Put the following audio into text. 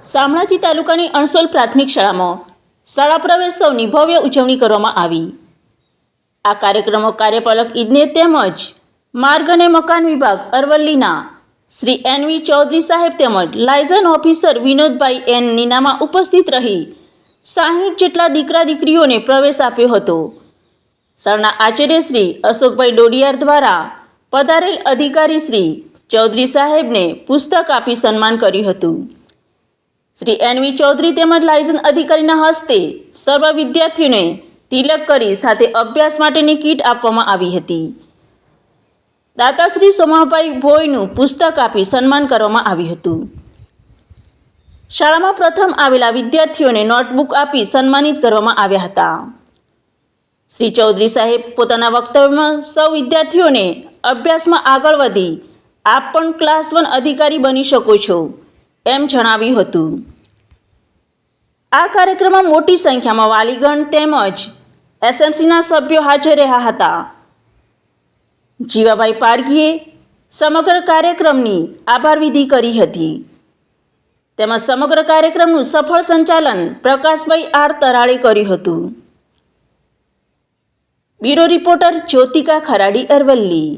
શામળાજી તાલુકાની અણસોલ પ્રાથમિક શાળામાં શાળા પ્રવેશોત્સવની ભવ્ય ઉજવણી કરવામાં આવી। આ કાર્યક્રમો કાર્યપાલક ઇજનેર તેમજ માર્ગ અને મકાન વિભાગ અરવલ્લીના શ્રી એનવી ચૌધરી સાહેબ તેમજ લાયઝન ઓફિસર વિનોદભાઈ એન નીનામાં ઉપસ્થિત રહી 60 જેટલા દીકરા દીકરીઓને પ્રવેશ આપ્યો હતો। શાળાના આચાર્ય શ્રી અશોકભાઈ ડોડિયાર દ્વારા પધારેલ અધિકારી શ્રી ચૌધરી સાહેબને પુસ્તક આપી સન્માન કર્યું હતું। શ્રી એનવી ચૌધરી તેમજ લાયઝન અધિકારીના હસ્તે સર્વ વિદ્યાર્થીઓને તિલક કરી સાથે અભ્યાસ માટેની કીટ આપવામાં આવી હતી। દાતાશ્રી સોમાભાઈ ભોઈનું પુસ્તક આપી સન્માન કરવામાં આવ્યું હતું। શાળામાં પ્રથમ આવેલા વિદ્યાર્થીઓને નોટબુક આપી સન્માનિત કરવામાં આવ્યા હતા। શ્રી ચૌધરી સાહેબ પોતાના વક્તવ્યમાં સૌ વિદ્યાર્થીઓને અભ્યાસમાં આગળ વધી આપ પણ ક્લાસ 1 અધિકારી બની શકો છો એમ જણાવ્યું હતું। આ કાર્યક્રમમાં મોટી સંખ્યામાં વાલીગણ તેમજ એસએમસીના સભ્યો હાજર રહ્યા હતા। જીવાભાઈ પારગીએ સમગ્ર કાર્યક્રમની આભાર વિધિ કરી હતી તેમજ સમગ્ર કાર્યક્રમનું સફળ સંચાલન પ્રકાશભાઈ આર તરાળે કર્યું હતું। Bureau reporter Jyothika Kharadi, Aravalli.